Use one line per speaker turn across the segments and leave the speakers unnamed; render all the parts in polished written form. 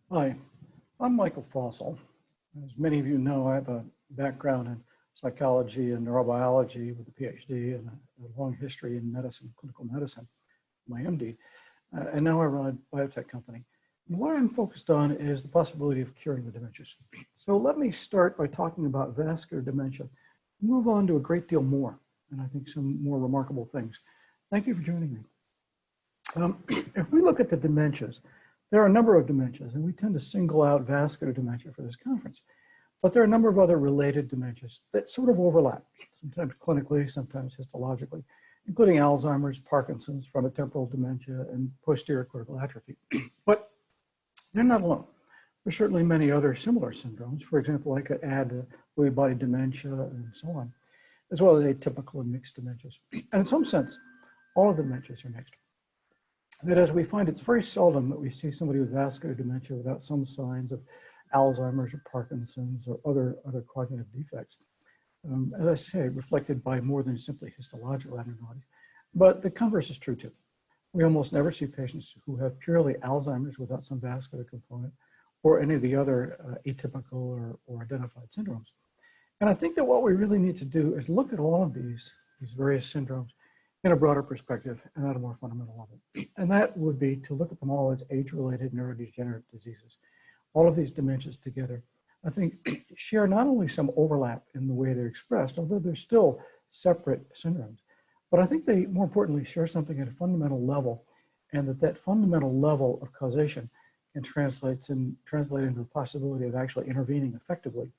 Hi, I'm Michael Fossel. As many of you know, I have a background in psychology and neurobiology with a PhD and a long history in medicine, clinical medicine, my MD, and now I run a biotech company. And what I'm focused on is the possibility of curing the dementias. So let me start by talking about vascular dementia, move on to a great deal more, and I think some more remarkable things. Thank you for joining me. If we look at the dementias, there are a number of dementias, and we tend to single out vascular dementia for this conference. But there are a number of other related dementias that sort of overlap, sometimes clinically, sometimes histologically, including Alzheimer's, Parkinson's, frontotemporal dementia, and posterior cortical atrophy. But they're not alone. There's certainly many other similar syndromes. For example, I could add Lewy body dementia and so on, as well as atypical and mixed dementias. And in some sense, all of the dementias are mixed. That as we find, it's very seldom that we see somebody with vascular dementia without some signs of Alzheimer's or Parkinson's or other cognitive defects. As I say, reflected by more than simply histological abnormalities. But the converse is true too. We almost never see patients who have purely Alzheimer's without some vascular component or any of the other atypical or identified syndromes. And I think that what we really need to do is look at all of these various syndromes in a broader perspective and at a more fundamental level. And that would be to look at them all as age-related neurodegenerative diseases. All of these dementias together, I think, share not only some overlap in the way they're expressed, although they're still separate syndromes, but I think they, more importantly, share something at a fundamental level, and that fundamental level of causation can translate into the possibility of actually intervening effectively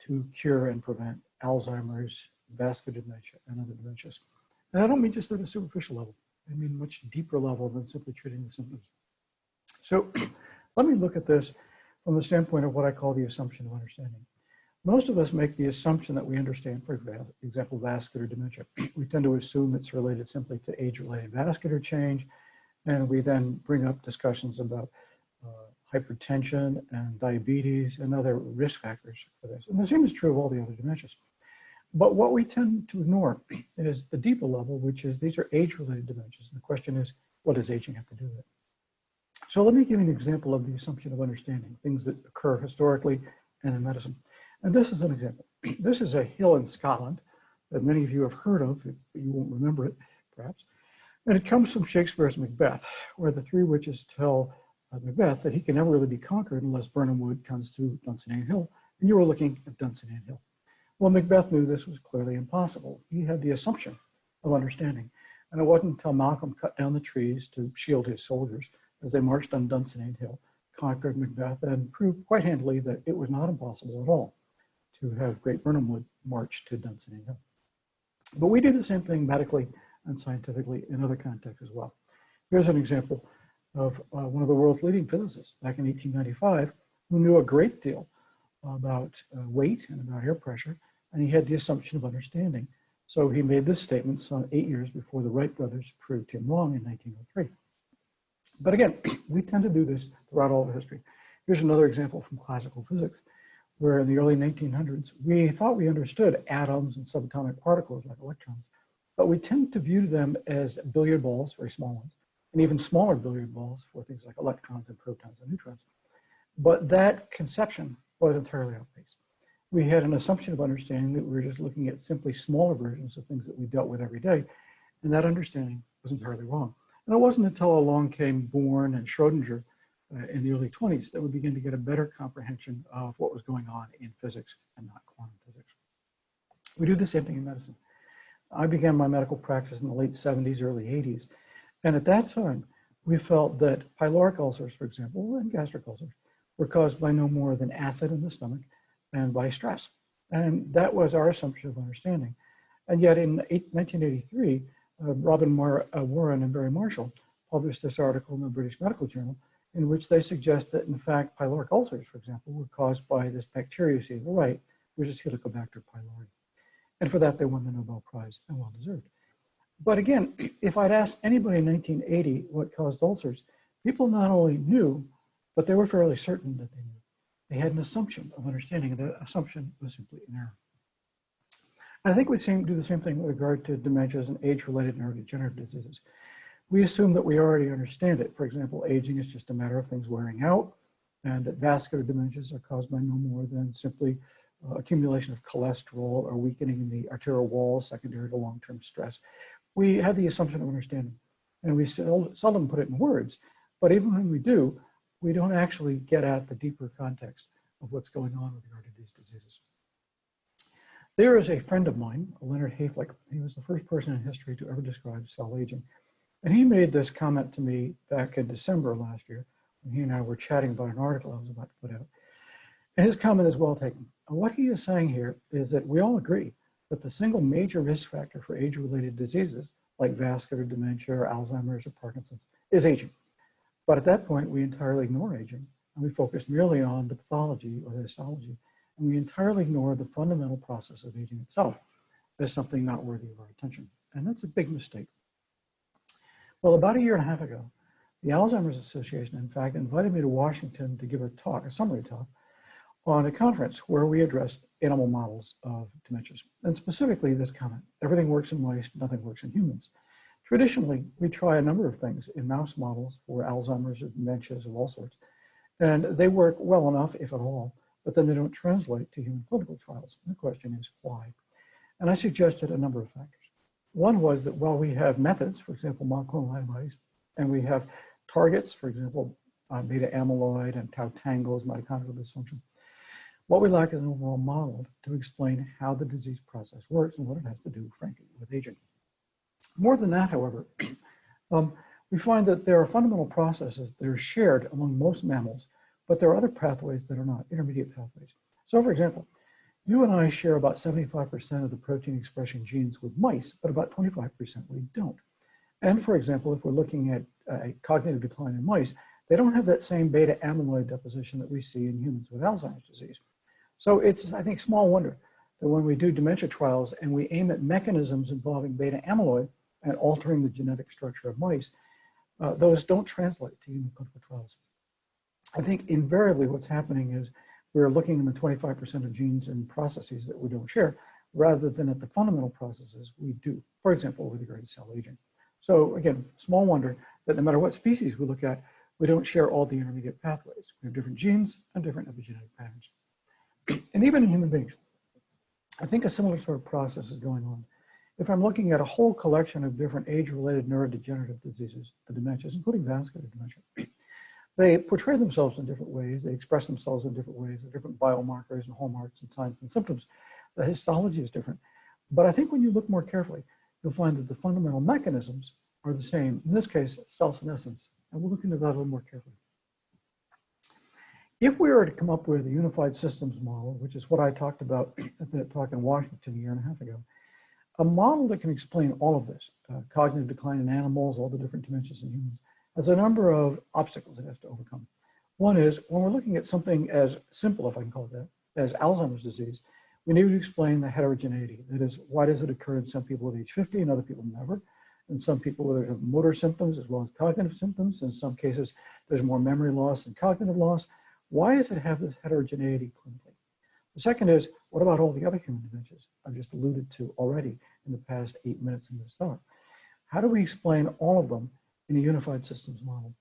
to cure and prevent Alzheimer's, vascular dementia, and other dementias. And I don't mean just at a superficial level. I mean much deeper level than simply treating the symptoms. So let me look at this from the standpoint of what I call the assumption of understanding. Most of us make the assumption that we understand, for example, vascular dementia. We tend to assume it's related simply to age-related vascular change, and we then bring up discussions about hypertension and diabetes and other risk factors for this. And the same is true of all the other dementias. But what we tend to ignore is the deeper level, which is these are age-related dementias. And the question is, what does aging have to do with it? So let me give you an example of the assumption of understanding, things that occur historically and in medicine. And this is an example. This is a hill in Scotland that many of you have heard of, but you won't remember it, perhaps. And it comes from Shakespeare's Macbeth, where the three witches tell Macbeth that he can never really be conquered unless Birnam Wood comes to Dunsinane Hill. And you were looking at Dunsinane Hill. Well, Macbeth knew this was clearly impossible. He had the assumption of understanding. And it wasn't until Malcolm cut down the trees to shield his soldiers as they marched on Dunsinane Hill, conquered Macbeth, and proved quite handily that it was not impossible at all to have Great Birnam Wood march to Dunsinane Hill. But we do the same thing medically and scientifically in other contexts as well. Here's an example of one of the world's leading physicists back in 1895 who knew a great deal about weight and about air pressure, and he had the assumption of understanding. So he made this statement some 8 years before the Wright brothers proved him wrong in 1903. But again, we tend to do this throughout all of history. Here's another example from classical physics, where in the early 1900s, we thought we understood atoms and subatomic particles like electrons, but we tend to view them as billiard balls, very small ones, and even smaller billiard balls for things like electrons and protons and neutrons. But that conception was entirely off base. We had an assumption of understanding that we were just looking at simply smaller versions of things that we dealt with every day, and that understanding was entirely wrong. And it wasn't until along came Born and Schrodinger in the early 20s that we began to get a better comprehension of what was going on in physics and not quantum physics. We do the same thing in medicine. I began my medical practice in the late 70s, early 80s. And at that time, we felt that pyloric ulcers, for example, and gastric ulcers, were caused by no more than acid in the stomach and by stress. And that was our assumption of understanding. And yet in 1983, Robin Warren and Barry Marshall published this article in the British Medical Journal in which they suggest that, in fact, pyloric ulcers, for example, were caused by this bacteria you see on the right, which is Helicobacter pylori. And for that, they won the Nobel Prize, and well deserved. But again, if I'd asked anybody in 1980 what caused ulcers, people not only knew, but they were fairly certain that they knew. They had an assumption of understanding, and that assumption was simply an error. And I think we do the same thing with regard to dementias and age-related neurodegenerative diseases. We assume that we already understand it. For example, aging is just a matter of things wearing out, and that vascular dementias are caused by no more than simply accumulation of cholesterol or weakening in the arterial walls secondary to long-term stress. We have the assumption of understanding, and we seldom put it in words, but even when we do, we don't actually get at the deeper context of what's going on with regard to these diseases. There is a friend of mine, Leonard Hayflick. He was the first person in history to ever describe cell aging. And he made this comment to me back in December last year, when he and I were chatting about an article I was about to put out. And his comment is well taken. And what he is saying here is that we all agree that the single major risk factor for age-related diseases, like vascular dementia or Alzheimer's or Parkinson's, is aging. But at that point, we entirely ignore aging, and we focus merely on the pathology or the histology, and we entirely ignore the fundamental process of aging itself as something not worthy of our attention. And that's a big mistake. Well, about a year and a half ago, the Alzheimer's Association, in fact, invited me to Washington to give a talk, a summary talk, on a conference where we addressed animal models of dementias. And specifically this comment: everything works in mice, nothing works in humans. Traditionally, we try a number of things in mouse models for Alzheimer's or dementias of all sorts, and they work well enough, if at all, but then they don't translate to human clinical trials. And the question is why? And I suggested a number of factors. One was that while we have methods, for example, monoclonal antibodies, and we have targets, for example, beta amyloid and tau tangles, mitochondrial dysfunction, what we lack is an overall model to explain how the disease process works and what it has to do, frankly, with aging. More than that, however, we find that there are fundamental processes that are shared among most mammals, but there are other pathways that are not, intermediate pathways. So, for example, you and I share about 75% of the protein expression genes with mice, but about 25% we don't. And for example, if we're looking at cognitive decline in mice, they don't have that same beta amyloid deposition that we see in humans with Alzheimer's disease. So it's, I think, small wonder that when we do dementia trials and we aim at mechanisms involving beta amyloid and altering the genetic structure of mice, those don't translate to human clinical trials. I think invariably what's happening is we're looking in the 25% of genes and processes that we don't share, rather than at the fundamental processes we do, for example, with regard to cell aging. So again, small wonder that no matter what species we look at, we don't share all the intermediate pathways. We have different genes and different epigenetic patterns. And even in human beings, I think a similar sort of process is going on. If I'm looking at a whole collection of different age-related neurodegenerative diseases, the dementias, including vascular dementia, they portray themselves in different ways. They express themselves in different ways, with different biomarkers and hallmarks and signs and symptoms. The histology is different. But I think when you look more carefully, you'll find that the fundamental mechanisms are the same. In this case, cell senescence. And we'll look into that a little more carefully. If we were to come up with a unified systems model, which is what I talked about at that talk in Washington a year and a half ago, a model that can explain all of this, cognitive decline in animals, all the different dementias in humans, has a number of obstacles it has to overcome. One is, when we're looking at something as simple, if I can call it that, as Alzheimer's disease, we need to explain the heterogeneity. That is, why does it occur in some people at age 50 and other people never? In some people where there's motor symptoms as well as cognitive symptoms. In some cases, there's more memory loss and cognitive loss. Why does it have this heterogeneity clinically? The second is, what about all the other human dementias I've just alluded to already in the past 8 minutes in this talk? How do we explain all of them in a unified systems model?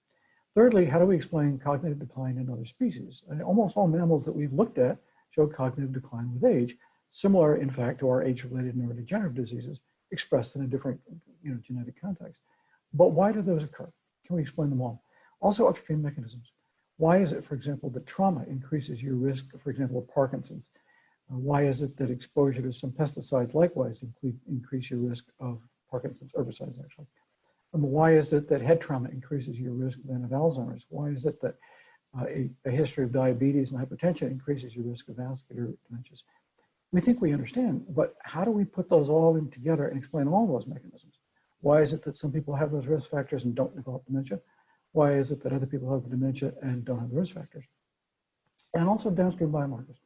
Thirdly, how do we explain cognitive decline in other species? And almost all mammals that we've looked at show cognitive decline with age, similar, in fact, to our age-related neurodegenerative diseases, expressed in a different genetic context. But why do those occur? Can we explain them all? Also, upstream mechanisms. Why is it, for example, that trauma increases your risk, for example, of Parkinson's? Why is it that exposure to some pesticides likewise increase your risk of Parkinson's, herbicides actually? And why is it that head trauma increases your risk then of Alzheimer's? Why is it that a history of diabetes and hypertension increases your risk of vascular dementias? We think we understand, but how do we put those all in together and explain all those mechanisms? Why is it that some people have those risk factors and don't develop dementia? Why is it that other people have the dementia and don't have the risk factors? And also downstream biomarkers.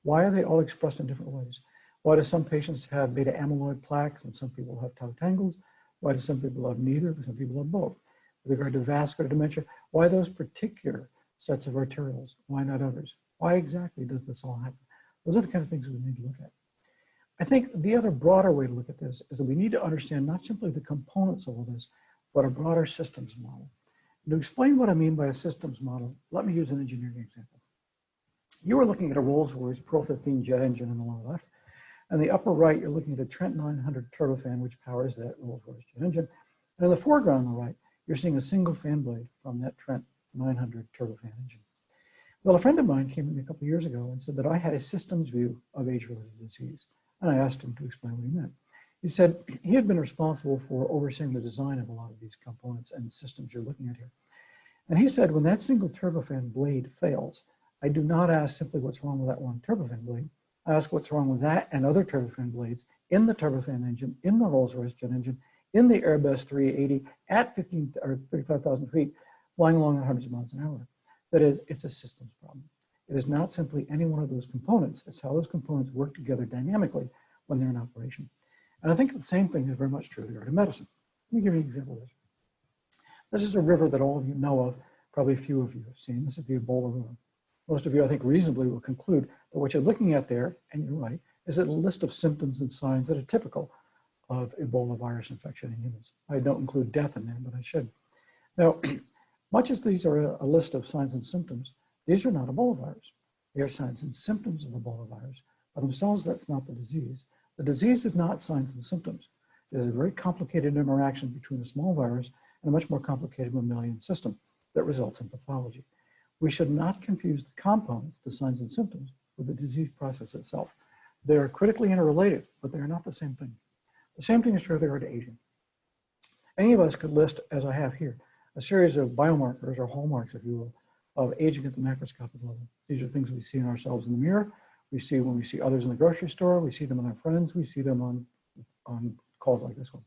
Why are they all expressed in different ways? Why do some patients have beta amyloid plaques and some people have tau tangles? Why do some people have neither? Some people have both. With regard to vascular dementia, why those particular sets of arterioles? Why not others? Why exactly does this all happen? Those are the kind of things we need to look at. I think the other broader way to look at this is that we need to understand not simply the components of all this, but a broader systems model. To explain what I mean by a systems model, let me use an engineering example. You are looking at a Rolls-Royce Pearl 15 jet engine on the lower left. On the upper right, you're looking at a Trent 900 turbofan, which powers that Rolls-Royce jet engine. And in the foreground on the right, you're seeing a single fan blade from that Trent 900 turbofan engine. Well, a friend of mine came to me a couple of years ago and said that I had a systems view of age-related disease. And I asked him to explain what he meant. He said he had been responsible for overseeing the design of a lot of these components and systems you're looking at here. And he said, when that single turbofan blade fails, I do not ask simply what's wrong with that one turbofan blade. I ask what's wrong with that and other turbofan blades in the turbofan engine, in the Rolls-Royce jet engine, in the Airbus 380 at 15 or 35,000 feet, flying along at hundreds of miles an hour. That is, it's a systems problem. It is not simply any one of those components. It's how those components work together dynamically when they're in operation. And I think the same thing is very much true here in medicine. Let me give you an example of this. This is a river that all of you know of, probably a few of you have seen. This is the Ebola River. Most of you, I think, reasonably will conclude that what you're looking at there, and you're right, is a list of symptoms and signs that are typical of Ebola virus infection in humans. I don't include death in there, but I should. Now, much as these are a list of signs and symptoms, these are not Ebola virus. They are signs and symptoms of Ebola virus. By themselves, that's not the disease. The disease is not signs and symptoms. It is a very complicated interaction between a small virus and a much more complicated mammalian system that results in pathology. We should not confuse the components, the signs and symptoms, with the disease process itself. They are critically interrelated, but they are not the same thing. The same thing is true with regard to aging. Any of us could list, as I have here, a series of biomarkers or hallmarks, if you will, of aging at the macroscopic level. These are things we see in ourselves in the mirror. We see when we see others in the grocery store. We see them in our friends. We see them on calls like this one.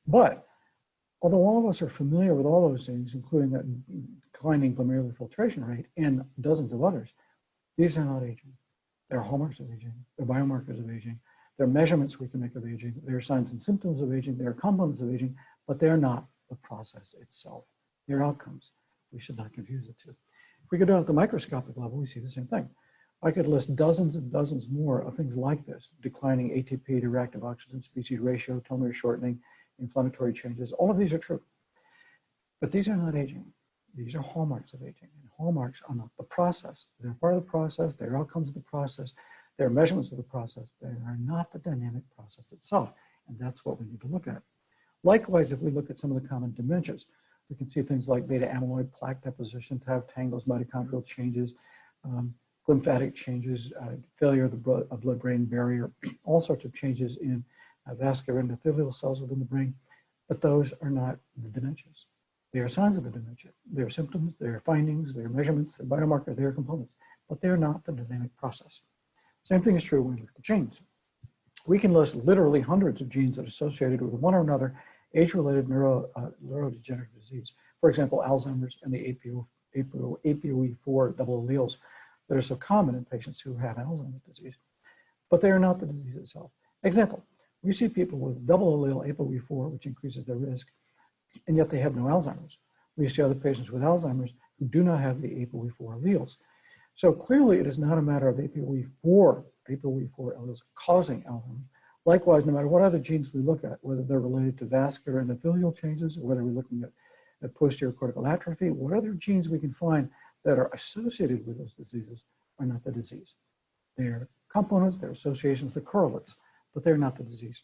But although all of us are familiar with all those things, including that declining glomerular filtration rate and dozens of others, these are not aging. They're hallmarks of aging. They're biomarkers of aging. They're measurements we can make of aging. They're signs and symptoms of aging. They're components of aging, but they're not the process itself. They're outcomes. We should not confuse the two. If we go down at the microscopic level, we see the same thing. I could list dozens and dozens more of things like this: declining ATP to reactive oxygen species ratio, telomere shortening, inflammatory changes. All of these are true. But these are not aging. These are hallmarks of aging. And hallmarks are not the process. They're part of the process. They're outcomes of the process. They're measurements of the process. They are not the dynamic process itself. And that's what we need to look at. Likewise, if we look at some of the common dementias, we can see things like beta amyloid plaque deposition, tau tangles, mitochondrial changes, lymphatic changes, failure of the blood-brain barrier, all sorts of changes in vascular endothelial cells within the brain. But those are not the dementias. They are signs of a dementia. They are symptoms, they are findings, they are measurements, they're biomarkers, they are components, but they're not the dynamic process. Same thing is true when we look at the genes. We can list literally hundreds of genes that are associated with one or another age-related neurodegenerative disease. For example, Alzheimer's and the APOE4 double alleles that are so common in patients who have Alzheimer's disease. But they are not the disease itself. Example, we see people with double allele APOE4, which increases their risk, and yet they have no Alzheimer's. We see other patients with Alzheimer's who do not have the APOE4 alleles. So clearly it is not a matter of APOE4 alleles causing Alzheimer's. Likewise, no matter what other genes we look at, whether they're related to vascular endothelial changes, or whether we're looking at posterior cortical atrophy, what other genes we can find that are associated with those diseases are not the disease. They're components, they're associations, they're correlates, but they're not the disease.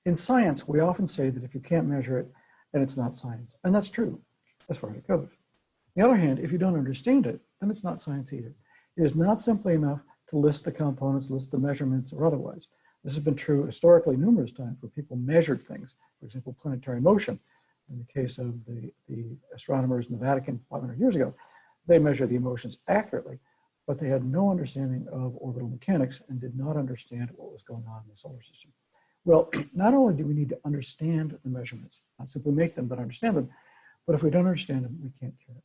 In science, we often say that if you can't measure it, then it's not science. And that's true, as far as it goes. On the other hand, if you don't understand it, then it's not science either. It is not simply enough to list the components, list the measurements, or otherwise. This has been true historically numerous times where people measured things. For example, planetary motion. In the case of the astronomers in the Vatican 500 years ago, they measured the motions accurately, but they had no understanding of orbital mechanics and did not understand what was going on in the solar system. Well, not only do we need to understand the measurements, not simply make them, but understand them, but if we don't understand them, we can't cure it.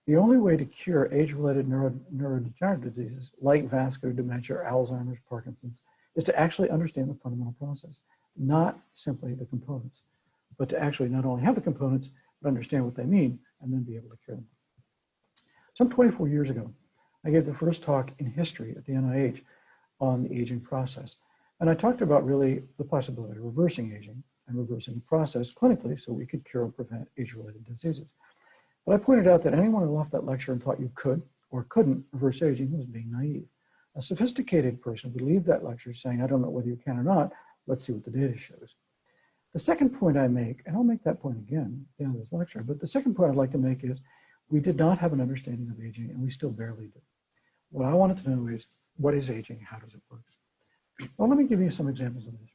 The only way to cure age-related neurodegenerative diseases like vascular dementia, Alzheimer's, Parkinson's, is to actually understand the fundamental process, not simply the components, but to actually not only have the components, but understand what they mean and then be able to cure them. Some 24 years ago, I gave the first talk in history at the NIH on the aging process. And I talked about really the possibility of reversing aging and reversing the process clinically so we could cure and prevent age-related diseases. But I pointed out that anyone who left that lecture and thought you could or couldn't reverse aging was being naive. A sophisticated person would leave that lecture saying, I don't know whether you can or not, let's see what the data shows. The second point I make, and I'll make that point again at the end of this lecture, but the second point I'd like to make is we did not have an understanding of aging, and we still barely do. What I wanted to know is, what is aging? How does it work? Well, let me give you some examples of this.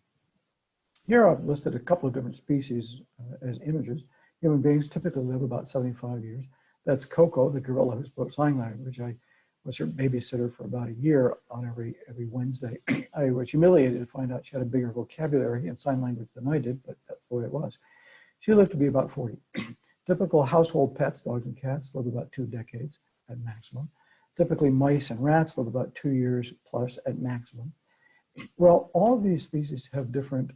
Here I've listed a couple of different species as images. Human beings typically live about 75 years. That's Coco, the gorilla who spoke sign language. I was her babysitter for about a year on every Wednesday. I was humiliated to find out she had a bigger vocabulary in sign language than I did, but that's the way it was. She lived to be about 40. Typical household pets, dogs and cats, live about 2 decades at maximum. Typically mice and rats live about 2 years plus at maximum. Well, all of these species have different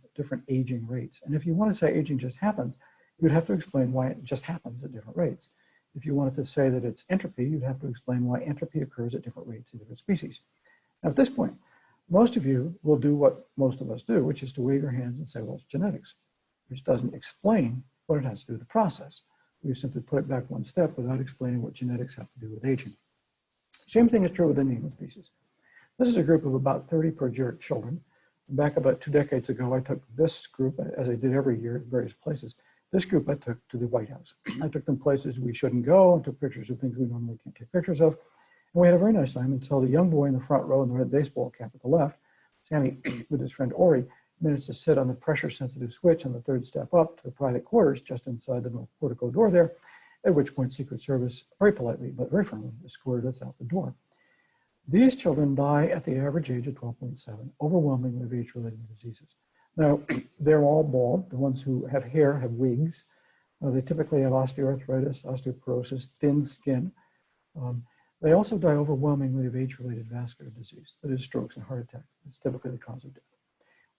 aging rates. And if you want to say aging just happens, you'd have to explain why it just happens at different rates. If you wanted to say that it's entropy, you'd have to explain why entropy occurs at different rates in different species. Now, at this point, most of you will do what most of us do, which is to wave your hands and say, well, it's genetics, which doesn't explain what it has to do with the process. We simply put it back one step without explaining what genetics have to do with aging. Same thing is true within the human species. This is a group of about 30 progeritic children. Back about 2 decades ago, I took this group, as I did every year at various places. This group I took to the White House. I took them places we shouldn't go and took pictures of things we normally can't take pictures of. And we had a very nice time until the young boy in the front row in the red baseball cap at the left, Sammy, with his friend Ori, managed to sit on the pressure-sensitive switch on the 3rd step up to the private quarters just inside the north portico door there, at which point Secret Service, very politely but very firmly, escorted us out the door. These children die at the average age of 12.7, overwhelmingly of age-related diseases. Now, they're all bald. The ones who have hair have wigs. They typically have osteoarthritis, osteoporosis, thin skin. They also die overwhelmingly of age-related vascular disease, that is strokes and heart attacks. It's typically the cause of death.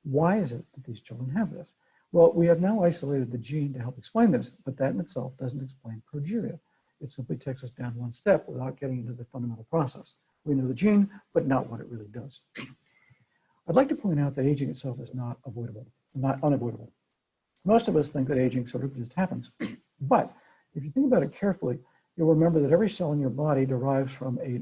Why is it that these children have this? Well, we have now isolated the gene to help explain this, but that in itself doesn't explain progeria. It simply takes us down one step without getting into the fundamental process. We know the gene, but not what it really does. I'd like to point out that aging itself is not avoidable, not unavoidable. Most of us think that aging sort of just happens. But if you think about it carefully, you'll remember that every cell in your body derives from a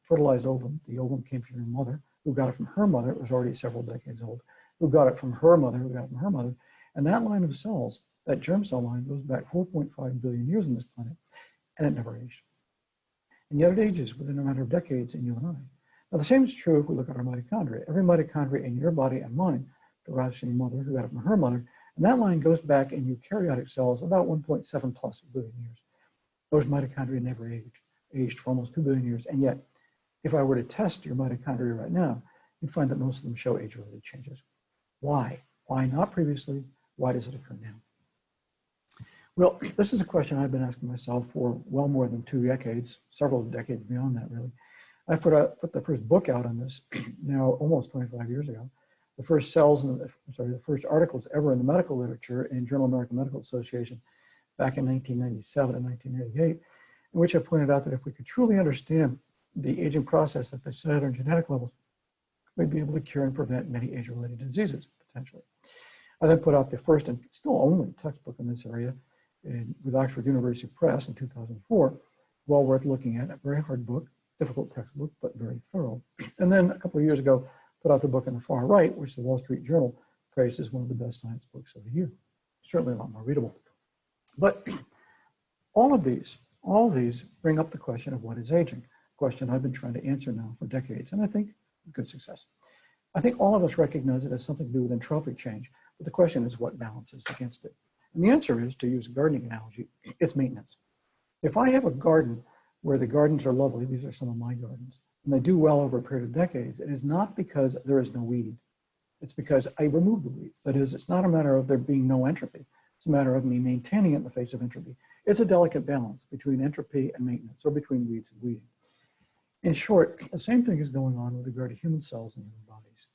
fertilized ovum. The ovum came from your mother, who got it from her mother. It was already several decades old, who got it from her mother, who got it from her mother. And that line of cells, that germ cell line, goes back 4.5 billion years on this planet, and it never aged. And yet it ages within a matter of decades in you and I. Now, the same is true if we look at our mitochondria. Every mitochondria in your body and mine derives from your mother, who got it from her mother, and that line goes back in eukaryotic cells about 1.7 plus billion years. Those mitochondria never aged for almost 2 billion years, and yet, if I were to test your mitochondria right now, you'd find that most of them show age-related changes. Why? Why not previously? Why does it occur now? Well, this is a question I've been asking myself for well more than 2 decades, several decades beyond that, really. I put the first book out on this now almost 25 years ago. The first the first articles ever in the medical literature in Journal of American Medical Association back in 1997 and 1988, in which I pointed out that if we could truly understand the aging process at the cellular and genetic levels, we'd be able to cure and prevent many age-related diseases, potentially. I then put out the first and still only textbook in this area with Oxford University Press in 2004, well worth looking at, a very hard book, difficult textbook, but very thorough. And then a couple of years ago, put out the book on the far right, which the Wall Street Journal praised as one of the best science books of the year. Certainly a lot more readable. But all these bring up the question of what is aging, a question I've been trying to answer now for decades, and I think with good success. I think all of us recognize it has something to do with entropic change, but the question is what balances against it. And the answer is, to use a gardening analogy, it's maintenance. If I have a garden where the gardens are lovely, these are some of my gardens, and they do well over a period of decades, it is not because there is no weed. It's because I remove the weeds. That is, it's not a matter of there being no entropy. It's a matter of me maintaining it in the face of entropy. It's a delicate balance between entropy and maintenance, or between weeds and weeding. In short, the same thing is going on with regard to human cells and human bodies.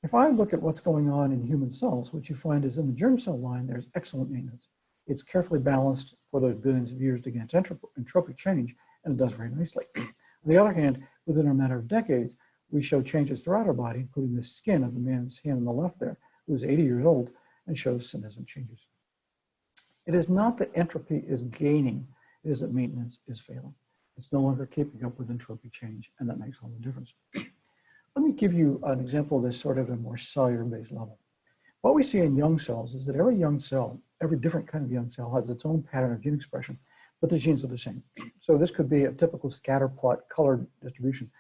If I look at what's going on in human cells, what you find is in the germ cell line, there's excellent maintenance. It's carefully balanced for those billions of years against entropic change, and it does very nicely. On the other hand, within a matter of decades, we show changes throughout our body, including the skin of the man's hand on the left there, who's 80 years old, and shows senescent changes. It is not that entropy is gaining, it is that maintenance is failing. It's no longer keeping up with entropy change, and that makes all the difference. Let me give you an example of this sort of a more cellular-based level. What we see in young cells is that every young cell, every different kind of young cell has its own pattern of gene expression, but the genes are the same. So this could be a typical scatter plot colored distribution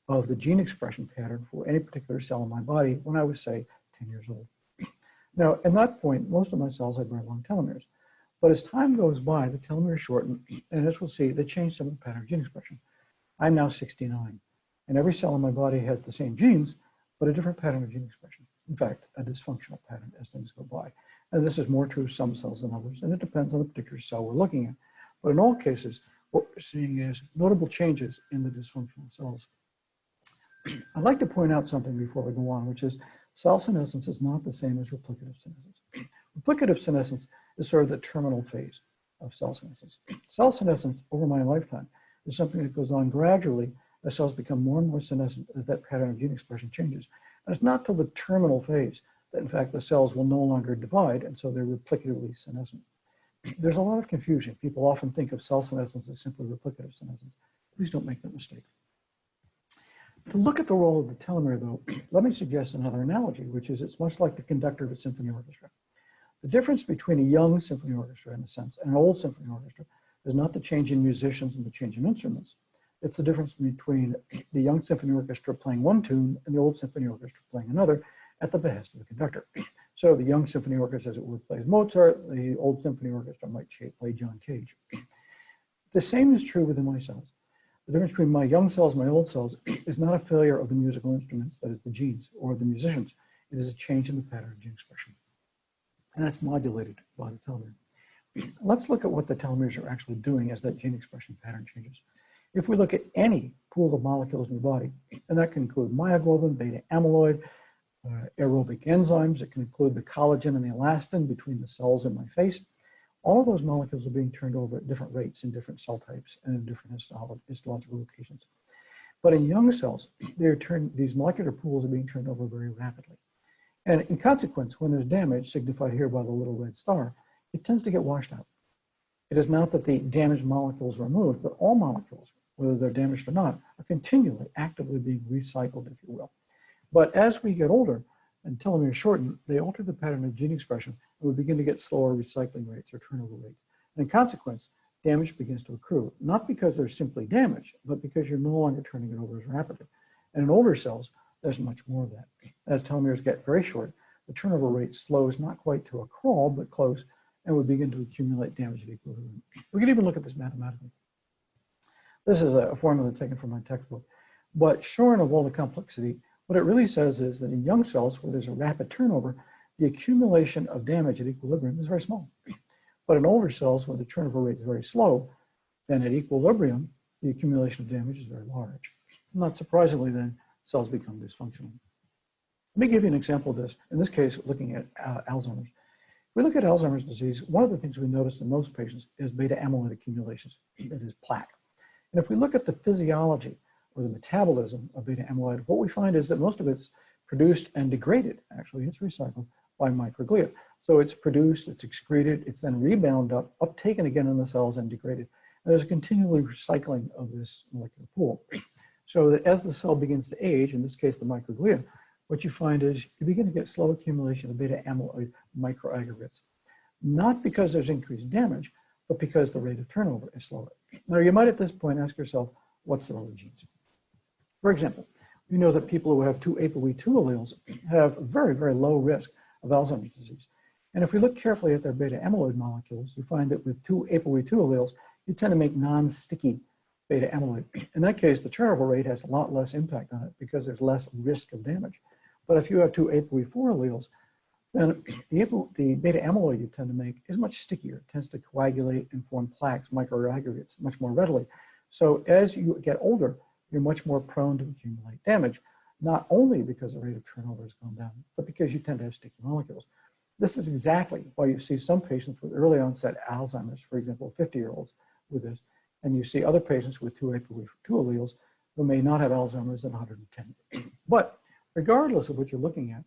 of the gene expression pattern for any particular cell in my body when I was, say, 10 years old. Now, at that point, most of my cells have very long telomeres. But as time goes by, the telomeres shorten, and as we'll see, they change some of the pattern of gene expression. I'm now 69, and every cell in my body has the same genes, but a different pattern of gene expression. In fact, a dysfunctional pattern as things go by. And this is more true of some cells than others, and it depends on the particular cell we're looking at. But in all cases, what we're seeing is notable changes in the dysfunctional cells. I'd like to point out something before we go on, which is cell senescence is not the same as replicative senescence. Replicative senescence is sort of the terminal phase of cell senescence. Cell senescence over my lifetime is something that goes on gradually as cells become more and more senescent as that pattern of gene expression changes. And it's not till the terminal phase that in fact the cells will no longer divide, and so they're replicatively senescent. There's a lot of confusion. People often think of cell senescence as simply replicative senescence. Please don't make that mistake. To look at the role of the telomere, though, let me suggest another analogy, which is it's much like the conductor of a symphony orchestra. The difference between a young symphony orchestra, in a sense, and an old symphony orchestra is not the change in musicians and the change in instruments. It's the difference between the young symphony orchestra playing one tune and the old symphony orchestra playing another at the behest of the conductor. So the young symphony orchestra, as it were, plays Mozart. The old symphony orchestra might play John Cage. The same is true within my cells. The difference between my young cells and my old cells is not a failure of the musical instruments, that is the genes, or the musicians. It is a change in the pattern of gene expression. And that's modulated by the telomere. Let's look at what the telomeres are actually doing as that gene expression pattern changes. If we look at any pool of molecules in the body, and that can include myoglobin, beta amyloid, aerobic enzymes, it can include the collagen and the elastin between the cells in my face, all of those molecules are being turned over at different rates in different cell types and in different histological locations. But in young cells, these molecular pools are being turned over very rapidly. And in consequence, when there's damage, signified here by the little red star, it tends to get washed out. It is not that the damaged molecules are removed, but all molecules, whether they're damaged or not, are continually, actively being recycled, if you will. But as we get older and telomeres shorten, they alter the pattern of gene expression, and we begin to get slower recycling rates or turnover rates. And in consequence, damage begins to accrue, not because there's simply damage, but because you're no longer turning it over as rapidly. And in older cells, there's much more of that. As telomeres get very short, the turnover rate slows not quite to a crawl, but close, and we begin to accumulate damage at equilibrium. We can even look at this mathematically. This is a formula taken from my textbook, but shorn of all the complexity, what it really says is that in young cells where there's a rapid turnover, the accumulation of damage at equilibrium is very small. But in older cells where the turnover rate is very slow, then at equilibrium, the accumulation of damage is very large. Not surprisingly, then, cells become dysfunctional. Let me give you an example of this. In this case, looking at Alzheimer's. If we look at Alzheimer's disease, one of the things we notice in most patients is beta amyloid accumulations, that is plaque. And if we look at the physiology or the metabolism of beta amyloid, what we find is that most of it's produced and degraded. Actually, it's recycled by microglia. So it's produced, it's excreted, it's then rebound up, uptaken again in the cells and degraded. And there's a continual recycling of this molecular pool. So that as the cell begins to age, in this case, the microglia, what you find is you begin to get slow accumulation of beta amyloid microaggregates. Not because there's increased damage, but because the rate of turnover is slower. Now, you might at this point ask yourself, what's the role of genes? For example, we know that people who have two ApoE2 alleles have very, very low risk of Alzheimer's disease. And if we look carefully at their beta amyloid molecules, you find that with two ApoE2 alleles, you tend to make non-sticky beta amyloid. In that case, the turnover rate has a lot less impact on it because there's less risk of damage. But if you have two ApoE4 alleles, then the beta amyloid you tend to make is much stickier. It tends to coagulate and form plaques, microaggregates, much more readily. So as you get older, you're much more prone to accumulate damage, not only because the rate of turnover has gone down, but because you tend to have sticky molecules. This is exactly why you see some patients with early onset Alzheimer's, for example, 50-year-olds with this, and you see other patients with two ApoE2 alleles who may not have Alzheimer's at 110. But regardless of what you're looking at,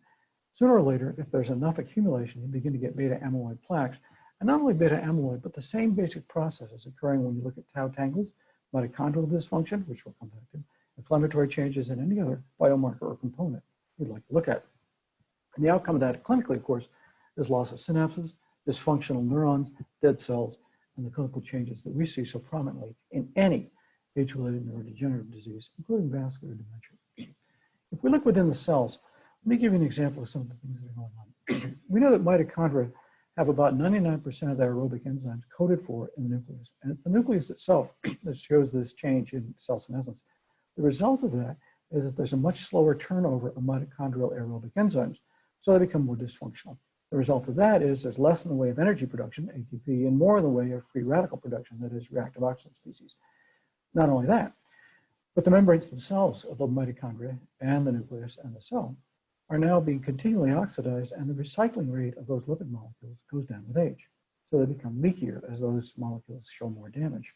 Sooner or later, if there's enough accumulation, you begin to get beta amyloid plaques. And not only beta amyloid, but the same basic processes occurring when you look at tau tangles, mitochondrial dysfunction, which we'll come back to, inflammatory changes, and any other biomarker or component you'd like to look at. And the outcome of that clinically, of course, is loss of synapses, dysfunctional neurons, dead cells, and the clinical changes that we see so prominently in any age-related neurodegenerative disease, including vascular dementia. If we look within the cells, let me give you an example of some of the things that are going on. We know that mitochondria have about 99% of their aerobic enzymes coded for in the nucleus. And it's the nucleus itself that shows this change in cell senescence. The result of that is that there's a much slower turnover of mitochondrial aerobic enzymes, so they become more dysfunctional. The result of that is there's less in the way of energy production, ATP, and more in the way of free radical production, that is reactive oxygen species. Not only that, but the membranes themselves of the mitochondria and the nucleus and the cell are now being continually oxidized, and the recycling rate of those lipid molecules goes down with age. So they become leakier as those molecules show more damage.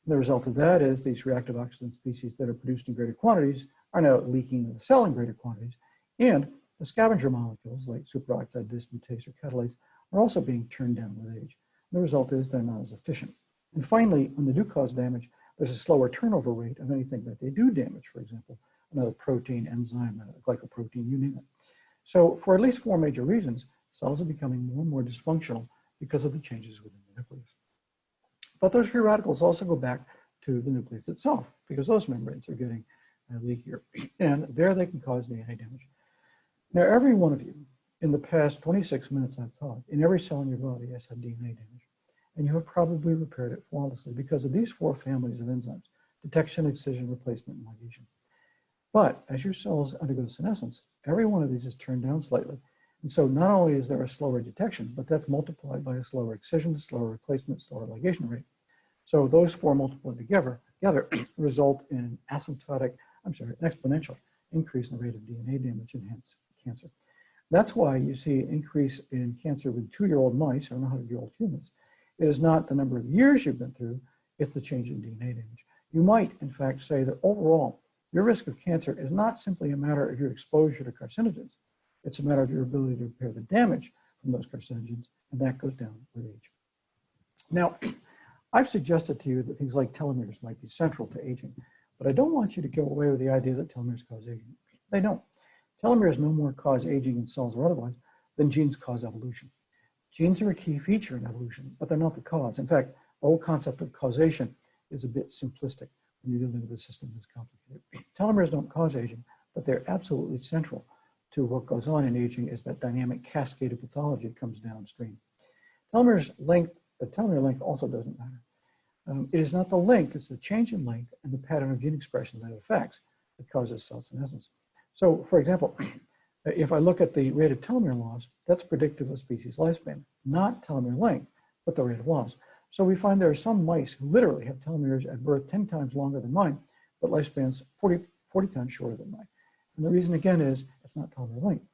And the result of that is these reactive oxygen species that are produced in greater quantities are now leaking the cell in greater quantities, and the scavenger molecules like superoxide dismutase or catalase are also being turned down with age. And the result is they're not as efficient. And finally, when they do cause damage, there's a slower turnover rate of anything that they do damage, for example, another protein, enzyme, glycoprotein, you name it. So for at least 4 major reasons, cells are becoming more and more dysfunctional because of the changes within the nucleus. But those free radicals also go back to the nucleus itself, because those membranes are getting leakier, and there they can cause DNA damage. Now, every one of you in the past 26 minutes I've talked, in every cell in your body has had DNA damage, and you have probably repaired it flawlessly because of these 4 families of enzymes: detection, excision, replacement, and ligation. But as your cells undergo senescence, every one of these is turned down slightly. And so not only is there a slower detection, but that's multiplied by a slower excision, slower replacement, slower ligation rate. So those 4 multiplied together result in an exponential increase in the rate of DNA damage and hence cancer. That's why you see an increase in cancer with 2-year-old mice or 100-year-old humans. It is not the number of years you've been through, it's the change in DNA damage. You might, in fact, say that overall, your risk of cancer is not simply a matter of your exposure to carcinogens. It's a matter of your ability to repair the damage from those carcinogens, and that goes down with age. Now, I've suggested to you that things like telomeres might be central to aging, but I don't want you to go away with the idea that telomeres cause aging. They don't. Telomeres no more cause aging in cells or otherwise than genes cause evolution. Genes are a key feature in evolution, but they're not the cause. In fact, the whole concept of causation is a bit simplistic when you're dealing with a system that's complicated. Telomeres don't cause aging, but they're absolutely central to what goes on in aging as that dynamic cascade of pathology comes downstream. The telomere length also doesn't matter. It is not the length, it's the change in length and the pattern of gene expression that it affects that causes cell senescence. So, for example, if I look at the rate of telomere loss, that's predictive of species lifespan, not telomere length, but the rate of loss. So we find there are some mice who literally have telomeres at birth 10 times longer than mine, but lifespans 40 times shorter than mine. And the reason, again, is it's not telomere length.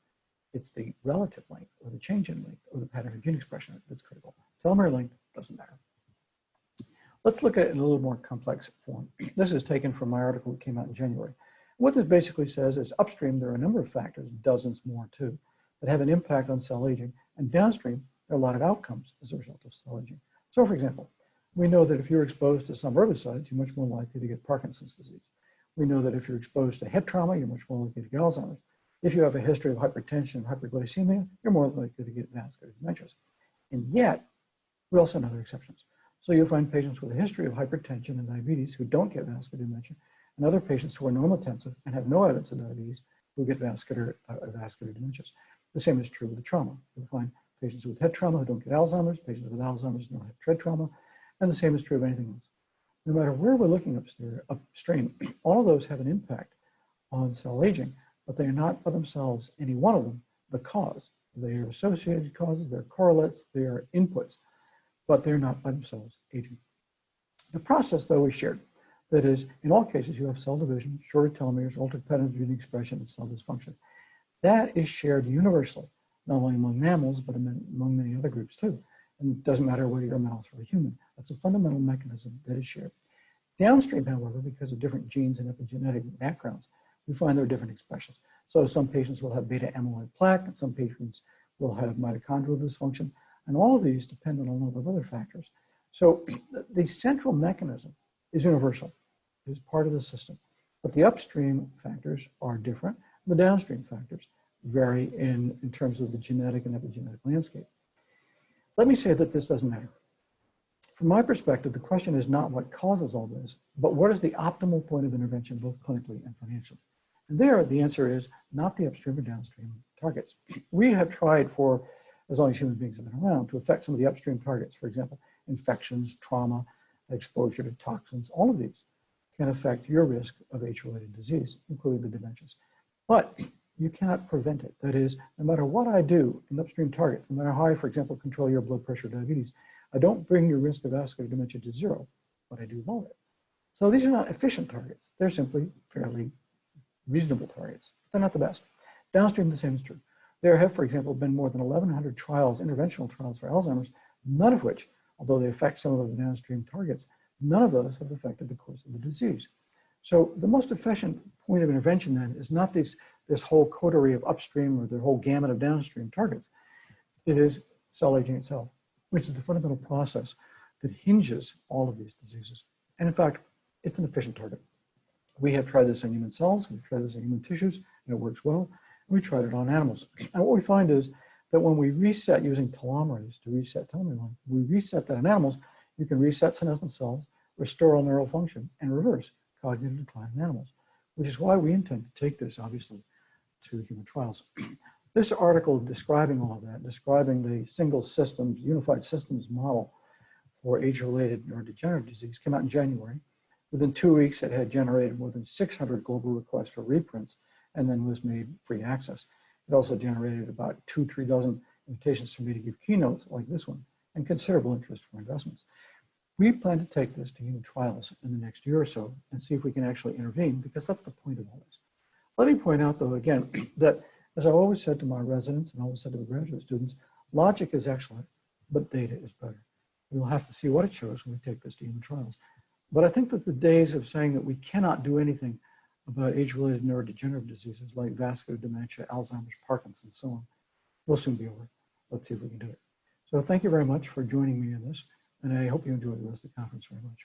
It's the relative length or the change in length or the pattern of gene expression that's critical. Telomere length doesn't matter. Let's look at it in a little more complex form. This is taken from my article that came out in January. What this basically says is upstream, there are a number of factors, dozens more too, that have an impact on cell aging. And downstream, there are a lot of outcomes as a result of cell aging. So for example, we know that if you're exposed to some herbicides, you're much more likely to get Parkinson's disease. We know that if you're exposed to head trauma, you're much more likely to get Alzheimer's. If you have a history of hypertension and hyperglycemia, you're more likely to get vascular dementias. And yet, we also know there are exceptions. So you'll find patients with a history of hypertension and diabetes who don't get vascular dementia, and other patients who are normotensive and have no evidence of diabetes who get vascular dementias. The same is true with the trauma. You'll find patients with head trauma who don't get Alzheimer's, patients with Alzheimer's who don't have tread trauma, and the same is true of anything else. No matter where we're looking upstream, all of those have an impact on cell aging, but they are not by themselves, any one of them, the cause. They are associated causes, they're correlates, they are inputs, but they're not by themselves aging. The process, though, is shared. That is, in all cases, you have cell division, shorter telomeres, altered patterns of gene expression, and cell dysfunction. That is shared universally, not only among mammals, but among many other groups too. And it doesn't matter whether you're a mouse or a human. That's a fundamental mechanism that is shared. Downstream, however, because of different genes and epigenetic backgrounds, we find there are different expressions. So some patients will have beta amyloid plaque, and some patients will have mitochondrial dysfunction, and all of these depend on a number of other factors. So the central mechanism is universal, is part of the system, but the upstream factors are different. The downstream factors vary in terms of the genetic and epigenetic landscape. Let me say that this doesn't matter. From my perspective, the question is not what causes all this, but what is the optimal point of intervention, both clinically and financially? And there, the answer is not the upstream or downstream targets. We have tried for as long as human beings have been around to affect some of the upstream targets. For example, infections, trauma, exposure to toxins, all of these can affect your risk of age-related disease, including the dementias. But you cannot prevent it. That is, no matter what I do in upstream targets, no matter how I, for example, control your blood pressure, diabetes, I don't bring your risk of vascular dementia to zero, but I do lower it. So these are not efficient targets. They're simply fairly reasonable targets. They're not the best. Downstream, the same is true. There have, for example, been more than 1,100 trials, interventional trials for Alzheimer's, none of which, although they affect some of the downstream targets, none of those have affected the course of the disease. So the most efficient point of intervention then is not this whole coterie of upstream or the whole gamut of downstream targets. It is cell aging itself, which is the fundamental process that hinges all of these diseases. And in fact, it's an efficient target. We have tried this on human cells, we've tried this on human tissues, and it works well. And we tried it on animals. And what we find is that when we reset using telomerase to reset telomere length, we reset that in animals, you can reset senescent cells, restore all neural function, and reverse cognitive decline in animals, which is why we intend to take this, obviously, to human trials. This article describing all of that, describing the single systems, unified systems model for age-related neurodegenerative disease came out in January. Within 2 weeks, it had generated more than 600 global requests for reprints and then was made free access. It also generated about 2-3 dozen invitations for me to give keynotes like this one and considerable interest for investments. We plan to take this to human trials in the next year or so and see if we can actually intervene, because that's the point of all this. Let me point out, though, again, that as I've always said to my residents and always said to the graduate students, logic is excellent, but data is better. We'll have to see what it shows when we take this to human trials. But I think that the days of saying that we cannot do anything about age-related neurodegenerative diseases like vascular dementia, Alzheimer's, Parkinson's, and so on, will soon be over. Let's see if we can do it. So thank you very much for joining me in this, and I hope you enjoy the rest of the conference very much.